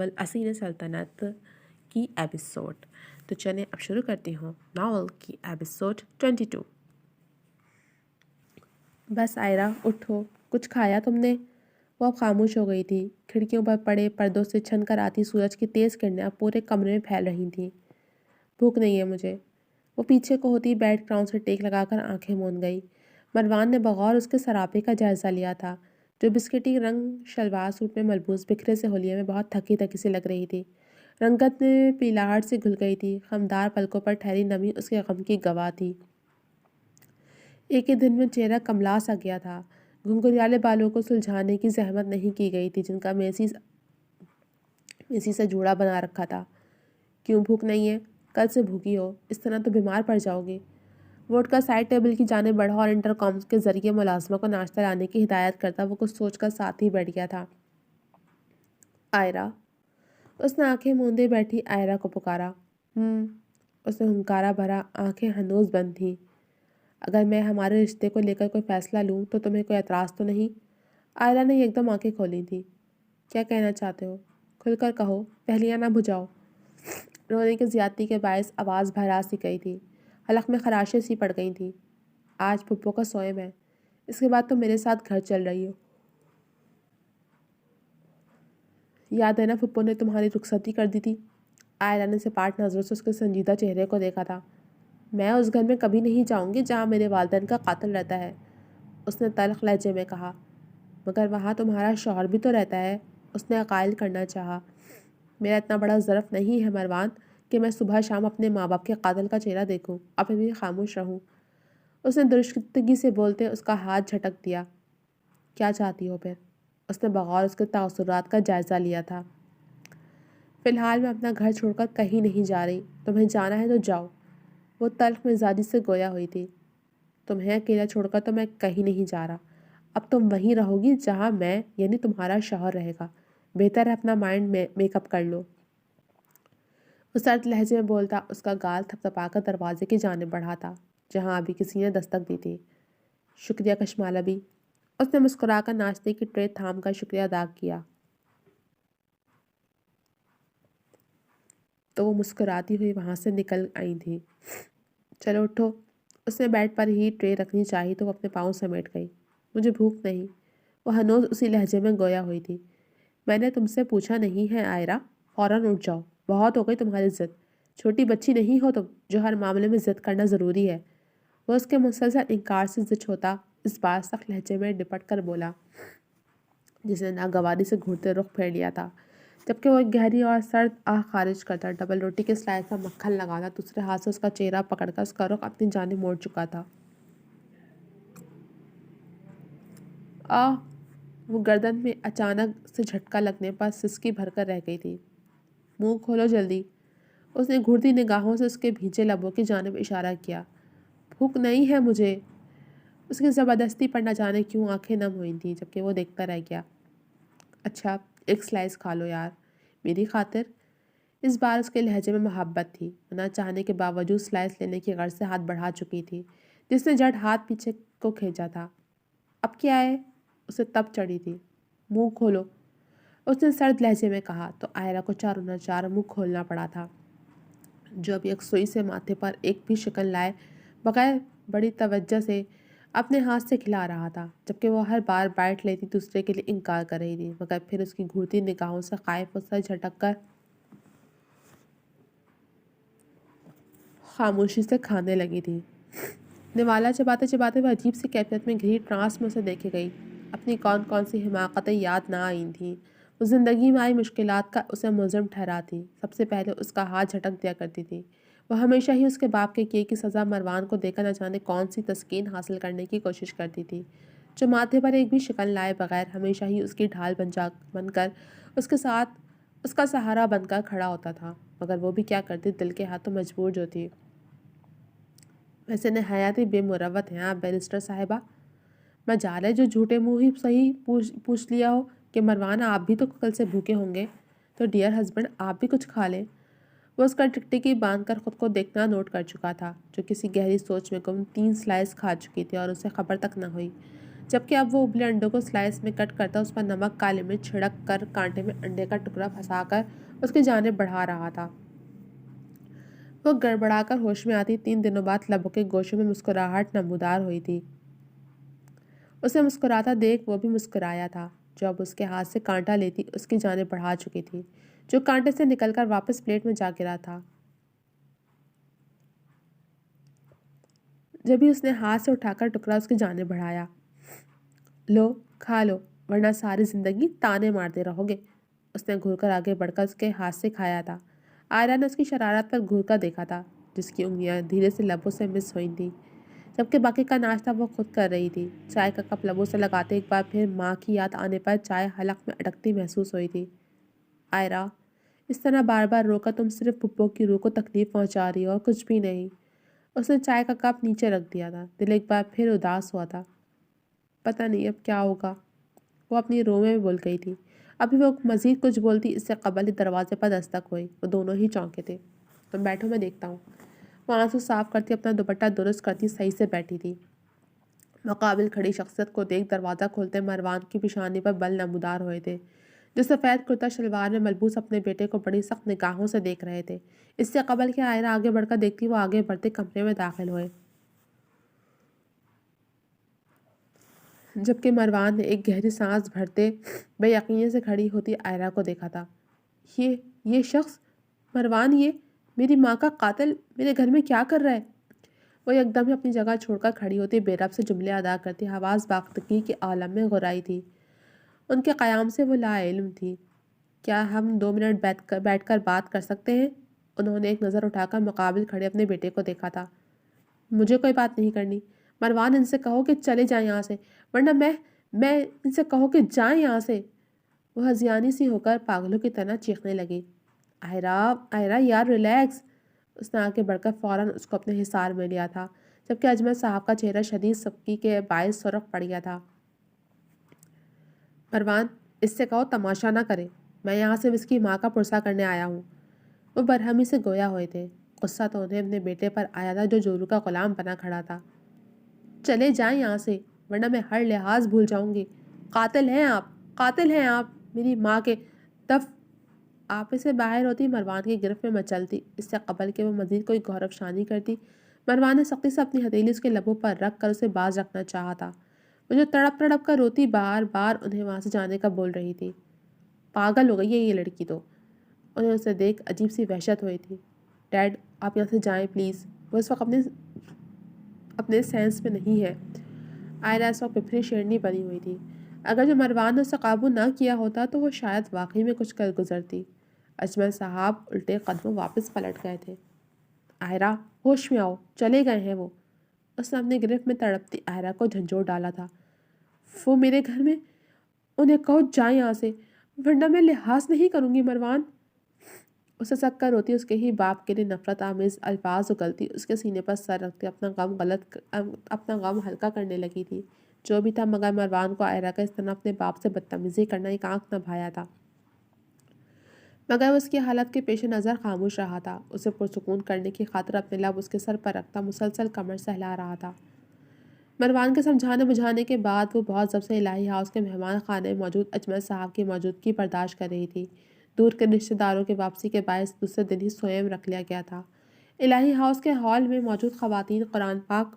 Novel اسیر سلطنت کی ایپیسوڈ۔ تو چلیں اب شروع کرتی ہوں ناول کی ایپیسوڈ 22۔ بس آئرہ اٹھو، کچھ کھایا تم نے؟ وہ اب خاموش ہو گئی تھی۔ کھڑکیوں پر پڑے پردوں سے چھن کر آتی سورج کی تیز کرنیں اب پورے کمرے میں پھیل رہی تھیں۔ بھوک نہیں ہے مجھے۔ وہ پیچھے کو ہوتی بیڈ گراؤنڈ سے ٹیک لگا کر آنکھیں موند گئی۔ مروان نے بغور اس کے سراپے کا جائزہ لیا تھا، جو بسکٹی رنگ شلوار سوٹ میں ملبوس بکھرے سے حلیے میں بہت تھکی تھکی سی لگ رہی تھی۔ رنگت میں پیلاہٹ سے گھل گئی تھی، خمدار پلکوں پر ٹھہری نمی اس کے غم کی گواہ تھی۔ ایک ہی دن میں چہرہ کملا سا گیا تھا۔ گھنگھریالے بالوں کو سلجھانے کی زحمت نہیں کی گئی تھی جن کا میسی سے جوڑا بنا رکھا تھا۔ کیوں بھوک نہیں ہے؟ کل سے بھوکی ہو، اس طرح تو بیمار پڑ جاؤ گی۔ وہ اٹھ کر سائڈ ٹیبل کی جانب بڑھا اور انٹرکام کے ذریعے ملازمہ کو ناشتہ لانے کی ہدایت کرتا وہ کچھ سوچ کر ساتھ ہی بیٹھ گیا تھا۔ آئرہ؟ اس نے آنکھیں موندے بیٹھی آئرہ کو پکارا۔ اس نے ہنکارا بھرا، آنکھیں ہنوز بند تھیں۔ اگر میں ہمارے رشتے کو لے کر کوئی فیصلہ لوں تو تمہیں کوئی اعتراض تو نہیں؟ آئرہ نے ایک دم آنکھیں کھولی تھیں۔ کیا کہنا چاہتے ہو؟ کھل کر کہو، پہلیاں نہ بجھاؤ۔ رونے کی زیادتی کے باعث آواز بھرا سی گئی تھی، حلق میں خراشیں سی پڑ گئی تھیں۔ آج پھپھو کا سوئم ہے، اس کے بعد تم میرے ساتھ گھر چل رہی ہو۔ یاد ہے نا پھپھو نے تمہاری رخصتی کر دی تھی؟ آئرہ نے سپاٹ نظروں سے اس کے سنجیدہ چہرے کو دیکھا تھا۔ میں اس گھر میں کبھی نہیں جاؤں گی جہاں میرے والدین کا قاتل رہتا ہے، اس نے تلخ لہجے میں کہا۔ مگر وہاں تمہارا شوہر بھی تو رہتا ہے، اس نے قائل کرنا چاہا۔ میرا اتنا بڑا ظرف نہیں ہے مروان کہ میں صبح شام اپنے ماں باپ کے قاتل کا چہرہ دیکھوں اور پھر بھی خاموش رہوں۔ اس نے درشکتگی سے بولتے اس کا ہاتھ جھٹک دیا۔ کیا چاہتی ہو پھر؟ اس نے بغور اس کے تاثرات کا جائزہ لیا تھا۔ فی الحال میں اپنا گھر چھوڑ کر کہیں نہیں جا رہی، تمہیں جانا ہے تو جاؤ۔ وہ تلخ مزاجی سے گویا ہوئی تھی۔ تمہیں اکیلا چھوڑ کر تو میں کہیں نہیں جا رہا۔ اب تم وہیں رہو گی جہاں میں یعنی تمہارا شوہر رہے گا۔ بہتر ہے اپنا مائنڈ میک اپ کر لو۔ وہ سرد لہجے میں بولتا اس کا گال تھپتھپا کر دروازے کی جانب بڑھا تھا جہاں ابھی کسی نے دستک دی تھی۔ شکریہ کشمالبی۔ اس نے مسکرا کر ناشتے کی ٹرے تھام کر شکریہ ادا کیا تو وہ مسکراتی ہوئی وہاں سے نکل آئی تھی۔ چلو اٹھو۔ اس نے بیڈ پر ہی ٹرے رکھنی چاہی تو وہ اپنے پاؤں سمیٹ گئی۔ مجھے بھوک نہیں۔ وہ ہنوز اسی لہجے میں گویا ہوئی تھی۔ میں نے تم سے پوچھا نہیں ہے آئرہ، فوراً اٹھ جاؤ، بہت ہو گئی تمہاری ضد۔ چھوٹی بچی نہیں ہو تم جو ہر معاملے میں ضد کرنا ضروری ہے۔ وہ اس کے مسلسل انکار سے ضد ہوتا اس بار سخت لہجے میں ڈپٹ کر بولا جس نے ناگواری سے گھورتے رخ پھیر لیا تھا، جبکہ وہ ایک گہری اور سرد آہ خارج کرتا ڈبل روٹی کے سلائس پر مکھن لگاتا دوسرے ہاتھ سے اس کا چہرہ پکڑ کر اس کا رخ اپنی جانب موڑ چکا تھا۔ آہ! وہ گردن میں اچانک سے جھٹکا لگنے پر سسکی بھر کر رہ گئی تھی۔ منہ کھولو جلدی۔ اس نے گھورتی نگاہوں سے اس کے بھیجے لبوں کی جانب اشارہ کیا۔ بھوک نہیں ہے مجھے۔ اس کی زبردستی پر نہ جانے کیوں آنکھیں نم ہوئی تھیں جبکہ وہ دیکھتا رہ گیا۔ اچھا ایک سلائس کھا لو یار، میری خاطر۔ اس بار اس کے لہجے میں محبت تھی، وہ نہ چاہنے کے باوجود سلائس لینے کی غرض سے ہاتھ بڑھا چکی تھی جس نے جھٹ ہاتھ پیچھے کو کھینچا تھا۔ اب کیا ہے؟ اسے تب چڑھی تھی۔ منہ کھولو، اس نے سرد لہجے میں کہا تو آئرہ کو چاروں نہ چار منہ کھولنا پڑا تھا جو اب یک سوئی سے ماتھے پر ایک بھی شکن لائے بغیر بڑی توجہ سے اپنے ہاتھ سے کھلا رہا تھا، جبکہ وہ ہر بار بائٹ لیتی دوسرے کے لیے انکار کر رہی تھی مگر پھر اس کی گھورتی نگاہوں سے خائف و سر جھٹک کر خاموشی سے کھانے لگی تھی۔ نوالا چباتے چباتے وہ عجیب سی کیفیت میں گھری ٹرانس میں اسے دیکھے گئی۔ اپنی کون کون سی حماقتیں یاد نہ آئی تھیں۔ وہ زندگی میں آئی مشکلات کا اسے ملزم ٹھہراتی، سب سے پہلے اس کا ہاتھ جھٹک دیا کرتی تھی۔ وہ ہمیشہ ہی اس کے باپ کے کیے کی سزا مروان کو دے کر نہ جانے کون سی تسکین حاصل کرنے کی کوشش کرتی تھی، جو ماتھے پر ایک بھی شکن لائے بغیر ہمیشہ ہی اس کی ڈھال بن کر اس کے ساتھ اس کا سہارا بن کر کھڑا ہوتا تھا، مگر وہ بھی کیا کرتی دل کے ہاتھوں مجبور جو تھی۔ ویسے نہایت ہی بے مروت ہیں آپ بیرسٹر صاحبہ۔ مجال ہے جو جھوٹے منہ ہی صحیح پوچھ لیا ہو کہ مروان آپ بھی تو کل سے بھوکے ہوں گے، تو ڈیئر ہسبینڈ آپ بھی کچھ کھا لیں۔ وہ اس کا ٹکٹکی باندھ کر خود کو دیکھنا نوٹ کر چکا تھا جو کسی گہری سوچ میں گم 3 سلائس کھا چکی تھی اور اسے خبر تک نہ ہوئی جبکہ اب وہ ابلے انڈوں کو سلائس میں کٹ کرتا، اس پر نمک کالی مرچ چھڑک کر کانٹے میں انڈے کا ٹکڑا پھنسا کر اس کی جانب بڑھا رہا تھا۔ وہ گڑبڑا کر ہوش میں آتی 3 دنوں بعد لبوں کے گوشوں میں مسکراہٹ نمودار ہوئی تھی۔ اسے مسکراتا دیکھ وہ بھی مسکرایا تھا، جو اب اس کے ہاتھ سے کانٹا لیتی اس کی جانب بڑھا چکی تھی، جو کانٹے سے نکل کر واپس پلیٹ میں جا گرا تھا۔ جبھی اس نے ہاتھ سے اٹھا کر ٹکڑا اس کی جانب بڑھایا۔ لو کھا لو ورنہ ساری زندگی تانے مارتے رہو گے۔ اس نے گھور کر آگے بڑھ کر اس کے ہاتھ سے کھایا تھا۔ آئرہ نے اس کی شرارت پر گھور کر دیکھا تھا، جس کی انگلیاں دھیرے سے لبوں سے مس ہوئی تھیں، جبکہ باقی کا ناشتہ وہ خود کر رہی تھی۔ چائے کا کپ لبوں سے لگاتے ایک بار پھر ماں کی یاد آنے پر چائے حلق میں اٹکتی محسوس ہوئی تھی۔ آئرہ، اس طرح بار بار رو کر تم صرف پھپھو کی روح کو تکلیف پہنچا رہی ہو اور کچھ بھی نہیں۔ اس نے چائے کا کپ نیچے رکھ دیا تھا، دل ایک بار پھر اداس ہوا تھا۔ پتہ نہیں اب کیا ہوگا، وہ اپنی روح میں بول گئی تھی۔ ابھی وہ مزید کچھ بولتی اس سے قبل ہی دروازے پر دستک ہوئی۔ وہ دونوں ہی چونکے تھے۔ تم بیٹھو، میں دیکھتا ہوں۔ وہ آنسو صاف کرتی اپنا دوپٹہ درست کرتی صحیح سے بیٹھی تھی۔ مقابل کھڑی شخصیت کو دیکھ دروازہ کھولتے مروان کی پیشانی پر بل نمودار ہوئے تھے، جو سفید کرتا شلوار میں ملبوس اپنے بیٹے کو بڑی سخت نگاہوں سے دیکھ رہے تھے۔ اس سے قبل کہ آئرہ آگے بڑھ کر دیکھتی، وہ آگے بڑھتے کمرے میں داخل ہوئے، جبکہ مروان نے ایک گہری سانس بھرتے بے یقینی سے کھڑی ہوتی آئرہ کو دیکھا تھا۔ یہ شخص مروان، یہ میری ماں کا قاتل میرے گھر میں کیا کر رہا ہے؟ وہ یکدم ہی اپنی جگہ چھوڑ کر کھڑی ہوتی، بے رب سے جملے ادا کرتی، حواس باختگی کے عالم میں غرائی تھی۔ ان کے قیام سے وہ لا علم تھی۔ کیا ہم 2 منٹ بیٹھ کر بات کر سکتے ہیں؟ انہوں نے ایک نظر اٹھا کر مقابل کھڑے اپنے بیٹے کو دیکھا تھا۔ مجھے کوئی بات نہیں کرنی۔ مروان، ان سے کہو کہ چلے جائیں یہاں سے، ورنہ میں ان سے کہو کہ جائیں یہاں سے۔ وہ ہذیانی سی ہو کر پاگلوں کی طرح چیخنے لگی۔ آئرہ یار ریلیکس۔ اس نے آگے بڑھ کر فوراً اس کو اپنے حصار میں لیا تھا، جبکہ اجمل صاحب کا چہرہ شدید سبکی کے باعث سرخ پڑ گیا تھا۔ مروان، اس سے کہو تماشا نہ کرے، میں یہاں سے اس کی ماں کا پرسہ کرنے آیا ہوں۔ وہ برہمی سے گویا ہوئے تھے۔ غصہ تو انہیں اپنے بیٹے پر آیا تھا، جو جورو کا غلام بنا کھڑا تھا۔ چلے جائیں یہاں سے، ورنہ میں ہر لحاظ بھول جاؤں گی۔ قاتل ہیں آپ میری ماں کے دف آپ سے باہر ہوتی، مروان کی گرفت میں مچلتی۔ اس سے قبل کہ وہ مزید کوئی غور افشانی کرتی، مروان نے سختی سے اپنی ہتھیلی اس کے لبوں پر رکھ کر اسے باز رکھنا چاہا تھا۔ وہ جو تڑپ کر روتی بار بار انہیں وہاں سے جانے کا بول رہی تھی۔ پاگل ہو گئی ہے یہ لڑکی تو۔ انہیں اسے دیکھ عجیب سی وحشت ہوئی تھی۔ ڈیڈ، آپ یہاں سے جائیں پلیز، وہ اس وقت اپنے سینس میں نہیں ہے۔ آئرہ اس وقت پپھری شیرنی بنی ہوئی تھی۔ اگر جو مروان نے اسے قابو نہ کیا ہوتا تو وہ شاید واقعی میں کچھ کر گزرتی۔ اجمل صاحب الٹے قدموں واپس پلٹ گئے تھے۔ آئرہ، ہوش میں آؤ، چلے گئے ہیں وہ۔ اس نے اپنی گرفت میں تڑپتی آئرہ کو جھنجھوڑ ڈالا تھا۔ وہ میرے گھر میں، انہیں کہو جائیں یہاں سے، ورنہ میں لحاظ نہیں کروں گی مروان۔ اسے سک کر روتی اس کے ہی باپ کے لیے نفرت آمیز الفاظ اگلتی، اس کے سینے پر سر رکھتے اپنا غم ہلکا کرنے لگی تھی۔ جو بھی تھا، مگر مروان کو آئرہ کا اس طرح اپنے باپ سے بدتمیزی کرنا ایک آنکھ نہ بھایا تھا۔ مگر وہ اس کی حالت کے پیش نظر خاموش رہا تھا۔ اسے پرسکون کرنے کی خاطر اپنے لب اس کے سر پر رکھتا مسلسل کمر سہلا رہا تھا۔ مروان کے سمجھانے بجھانے کے بعد وہ بہت ضبط سے الہی ہاؤس کے مہمان خانے میں موجود اجمل صاحب کی موجودگی برداشت کر رہی تھی۔ دور کے رشتہ داروں کی واپسی کے باعث دوسرے دن ہی سوئم رکھ لیا گیا تھا۔ الہی ہاؤس کے ہال میں موجود خواتین قرآن پاک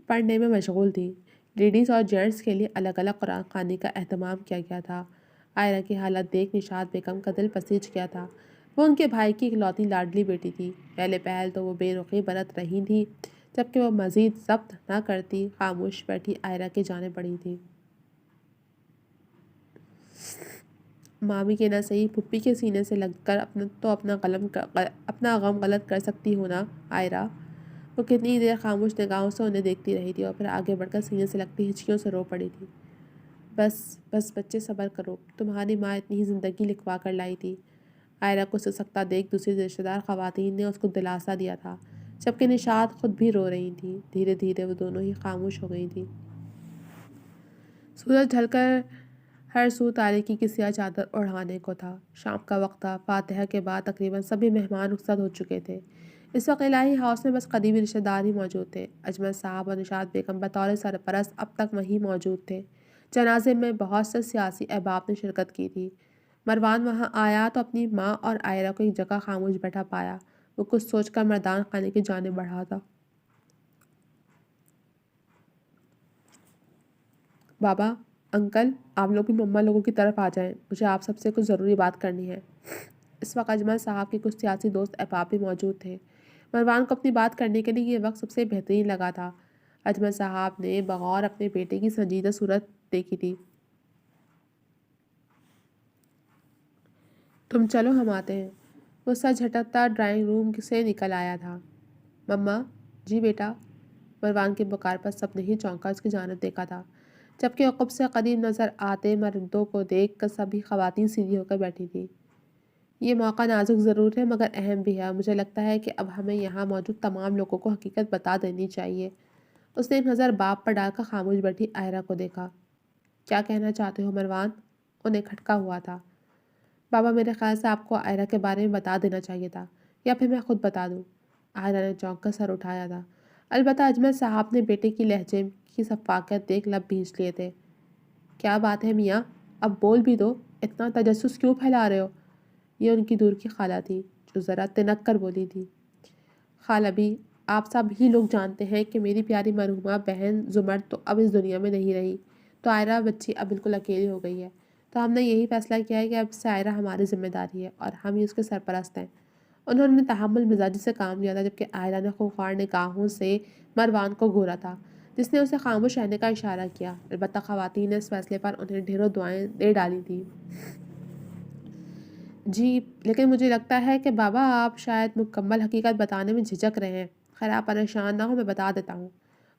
پڑھنے میں مشغول تھیں۔ لیڈیز اور جینٹس کے لیے الگ الگ قرآن خوانی کا اہتمام کیا گیا تھا۔ آئرہ کی حالت دیکھ نشاط بیگم کا دل پسیج گیا تھا۔ وہ ان کے بھائی کی اکلوتی لاڈلی بیٹی تھی۔ پہلے پہل تو وہ بے رخی برت رہی تھی، جبکہ وہ مزید ضبط نہ کرتی خاموش بیٹھی آئرہ کی جانب بڑھی تھی۔ مامی کے نہ صحیح پھپھی کے سینے سے لگ کر اپنا غم غلط کر سکتی ہو نا آئرہ۔ وہ کتنی دیر خاموش نگاہوں سے انہیں دیکھتی رہی تھی اور پھر آگے بڑھ کر سینے سے لگتی ہچکیوں سے رو پڑی تھی۔ بس بچے صبر کرو، تمہاری ماں اتنی ہی زندگی لکھوا کر لائی تھی۔ آئرہ کو سسکتا دیکھ دوسری رشتہ دار خواتین نے اس کو دلاسا دیا تھا، جبکہ نشاط خود بھی رو رہی تھی۔ دھیرے دھیرے وہ دونوں ہی خاموش ہو گئی تھیں۔ سورج ڈھل کر ہر سو تاریکی کی سیاہ چادر اڑھانے کو تھا۔ شام کا وقت تھا۔ فاتحہ کے بعد تقریباً سبھی مہمان رخصت ہو چکے تھے۔ اس وقت الہی ہاؤس میں بس قریبی رشتہ دار ہی موجود تھے۔ اجمل صاحب اور نشاط بیگم بطور سرپرست اب تک وہیں موجود تھے۔ جنازے میں بہت سے سیاسی احباب نے شرکت کی تھی۔ مروان وہاں آیا تو اپنی ماں اور عائرہ کو ایک جگہ خاموش بیٹھا پایا۔ وہ کچھ سوچ کر مردان خانے کی جانب بڑھا تھا۔ بابا، انکل، آپ لوگ بھی مما لوگوں کی طرف آ جائیں، مجھے آپ سب سے کچھ ضروری بات کرنی ہے۔ اس وقت اجمل صاحب کے کچھ سیاسی دوست احباب بھی موجود تھے۔ مروان کو اپنی بات کرنے کے لیے یہ وقت سب سے بہترین لگا تھا۔ اجمل صاحب نے بغور اپنے بیٹے کی سنجیدہ صورت دیکھی تھی۔ تم چلو، ہم آتے ہیں۔ وہ سر جھٹکتا ڈرائنگ روم سے نکل آیا تھا۔ مما، جی بیٹا۔ مروان کے پکار پر سب نے ہی چونکا اس کی جانب دیکھا تھا، جبکہ عقب سے قریب نظر آتے مردوں کو دیکھ کر سبھی خواتین سیدھی ہو کر بیٹھی تھی۔ یہ موقع نازک ضرور ہے مگر اہم بھی ہے، اور مجھے لگتا ہے کہ اب ہمیں یہاں موجود تمام لوگوں کو حقیقت بتا دینی چاہیے۔ اس نے ایک نظر باپ پر ڈال کر خاموش بیٹھی عائرہ کو دیکھا۔ کیا کہنا چاہتے ہو مروان؟ انہیں کھٹکا ہوا تھا۔ بابا، میرے خیال سے آپ کو عائرہ کے بارے میں بتا دینا چاہیے تھا، یا پھر میں خود بتا دوں۔ عائرہ نے چونک کر سر اٹھایا تھا۔ البتہ اجمل صاحب نے بیٹے کی لہجے کی شفافیت دیکھ لب بھینچ لیے تھے۔ کیا بات ہے میاں، اب بول بھی دو، اتنا تجسس کیوں پھیلا رہے ہو؟ یہ ان کی دور کی خالہ تھی، جو ذرا تنک کر بولی تھی۔ خالہ بھی، آپ سب ہی لوگ جانتے ہیں کہ میری پیاری مرحومہ بہن زمر تو اب اس دنیا میں نہیں رہی، تو عائرہ بچی اب بالکل اکیلی ہو گئی ہے۔ تو ہم نے یہی فیصلہ کیا ہے کہ اب سے عائرہ ہماری ذمہ داری ہے اور ہم ہی اس کے سرپرست ہیں۔ انہوں نے تحمل مزاجی سے کام لیا تھا، جبکہ عائرہ نے خوخار نگاہوں سے مروان کو گھورا تھا، جس نے اسے خاموش رہنے کا اشارہ کیا۔ البتہ خواتین نے اس فیصلے پر انہیں ڈھیروں دعائیں دے ڈالی تھیں۔ جی، لیکن مجھے لگتا ہے کہ بابا آپ شاید مکمل حقیقت بتانے میں جھجک رہے ہیں۔ خیر، آپ پریشان نہ ہو، میں بتا دیتا ہوں۔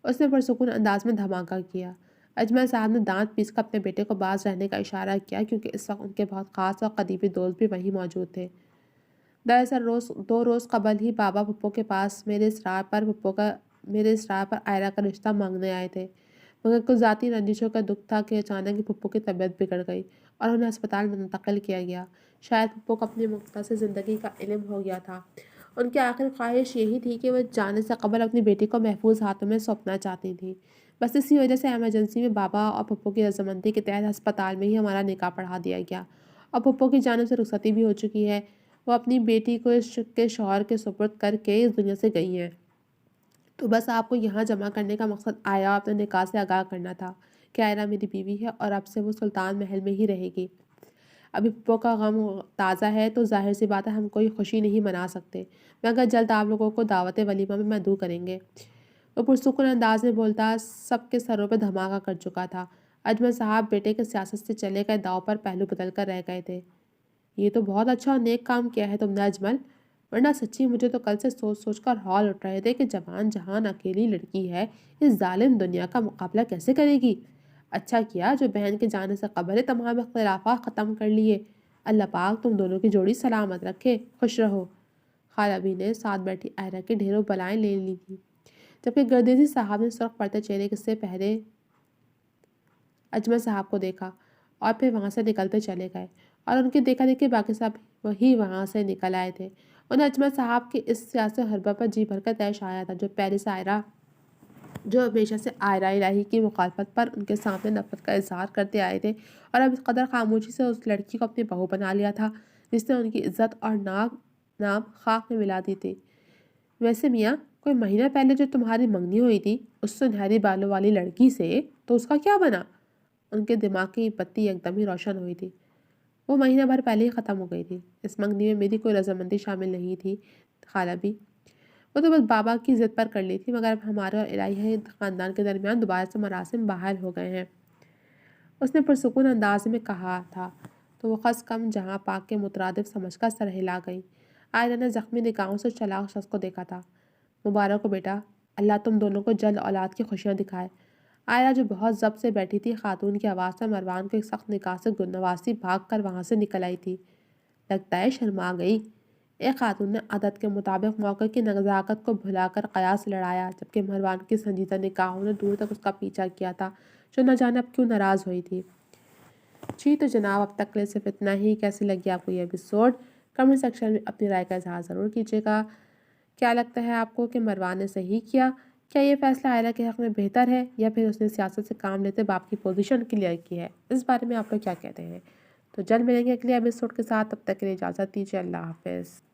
اس نے پرسکون انداز میں دھماکہ کیا۔ اجمل صاحب نے دانت پیس کر اپنے بیٹے کو باز رہنے کا اشارہ کیا، کیونکہ اس وقت ان کے بہت خاص اور قریبی دوست بھی وہیں موجود تھے۔ دراصل 2 روز قبل ہی بابا پھپھو کے پاس میرے اصرار پر عائرہ کا رشتہ مانگنے آئے تھے، مگر کچھ ذاتی رنجشوں کا دکھ تھا کہ اچانک ہی پھپھو کی طبیعت بگڑ گئی اور انہیں ہسپتال میں منتقل کیا گیا۔ شاید پھپھو کو اپنی مختصر زندگی کا علم ہو گیا تھا۔ ان کی آخری خواہش یہی تھی کہ وہ جانے سے قبل اپنی بیٹی کو محفوظ ہاتھوں میں سونپنا چاہتی تھیں۔ بس اسی وجہ سے ایمرجنسی میں بابا اور پھپھو کی رضامندی کے تحت ہسپتال میں ہی ہمارا نکاح پڑھا دیا گیا، اور پھپھو کی جانب سے رخصتی بھی ہو چکی ہے۔ وہ اپنی بیٹی کو اس کے شوہر کے سپرد کر کے اس دنیا سے گئی ہیں۔ تو بس آپ کو یہاں جمع کرنے کا مقصد عائرہ اور اپنے نکاح سے آگاہ کرنا تھا کہ عائرہ میری بیوی ہے اور اب سے وہ سلطان محل میں ہی رہے گی۔ ابھی پھپھو کا غم تازہ ہے تو ظاہر سی بات ہے ہم کوئی خوشی نہیں منا سکتے، مگر جلد آپ لوگوں کو دعوت ولیمہ میں مدعو کریں گے۔ وہ پرسکون انداز میں بولتا سب کے سروں پہ دھماکہ کر چکا تھا۔ اجمل صاحب بیٹے کے سیاست سے چلے گئے داؤ پر پہلو بدل کر رہ گئے تھے۔ یہ تو بہت اچھا اور نیک کام کیا ہے تم نے اجمل، ورنہ سچی مجھے تو کل سے سوچ سوچ کر ہال اٹھ رہے تھے کہ جوان جہان اکیلی لڑکی ہے، اس ظالم دنیا کا مقابلہ کیسے کرے گی۔ اچھا کیا جو بہن کے جانے سے قبل تمام اختلافات ختم کر لیے۔ اللہ پاک تم دونوں کی جوڑی سلامت رکھے، خوش رہو۔ خالہ بھی نے ساتھ بیٹھی عائرہ کے ڈھیروں بلائیں لے لی تھیں، جبکہ گردیزی صاحب نے سرخ پڑتے چہرے سے پہلے اجمل صاحب کو دیکھا اور پھر وہاں سے نکلتے چلے گئے، اور ان کے دیکھا دیکھی باقی سب وہی وہاں سے نکل آئے تھے۔ انہیں اجمل صاحب کی اس سیاسی حربہ پر جی بھر کر طیش آیا تھا، جو ہمیشہ سے عائرہ الہی کی مخالفت پر ان کے سامنے نفرت کا اظہار کرتے آئے تھے، اور اب اس قدر خاموشی سے اس لڑکی کو اپنی بہو بنا لیا تھا جس نے ان کی عزت اور نام خاک میں ملا دی تھی۔ ویسے میاں، کوئی مہینہ پہلے جو تمہاری منگنی ہوئی تھی اس سنہری بالوں والی لڑکی سے، تو اس کا کیا بنا؟ ان کے دماغ کی بتی ایک دم ہی روشن ہوئی تھی۔ وہ مہینہ بھر پہلے ہی ختم ہو گئی تھی۔ اس منگنی میں میری کوئی رضامندی شامل نہیں تھی خالہ بھی، وہ تو بس بابا کی ضد پر کر لی تھی، مگر اب ہمارے اور الہی خاندان کے درمیان دوبارہ سے مراسم بحال ہو گئے ہیں، اس نے پرسکون انداز میں کہا تھا، تو وہ خس کم جہاں پاک کے مترادف سمجھ کر سر ہلا گئی۔ عائرہ نے زخمی نگاہوں سے چلاک شخص کو دیکھا تھا۔ مبارک ہو بیٹا، اللہ تم دونوں کو جلد اولاد کی خوشیاں دکھائے۔ عائرہ جو بہت ضبط سے بیٹھی تھی، خاتون کی آواز سے مروان کو ایک سخت نگاہ سے نواسی بھاگ کر وہاں سے نکل آئی تھی۔ لگتا ہے شرما گئی۔ ایک خاتون نے عادت کے مطابق موقع کی نزاکت کو بھلا کر قیاس لڑایا، جبکہ مروان کی سنجیدہ نگاہوں نے دور تک اس کا پیچھا کیا تھا، جو نہ جانے اب کیوں ناراض ہوئی تھی۔ جی تو جناب، اب تک کے لیے صرف اتنا ہی۔ کیسی لگی آپ کو یہ ایپیسوڈ؟ کمنٹ سیکشن میں اپنی رائے کا اظہار ضرور کیجیے گا۔ کیا لگتا ہے آپ کو کہ مروان نے صحیح کیا؟ کیا یہ فیصلہ عائلہ کے حق میں بہتر ہے یا پھر اس نے سیاست سے کام لیتے باپ کی پوزیشن کلیئر کی ہے؟ اس بارے میں آپ لوگ کیا کہتے ہیں؟ تو جلد ملیں گے اگلے ایپیسوڈ کے ساتھ، تب تک کے لیے اجازت دیجیے، اللہ حافظ۔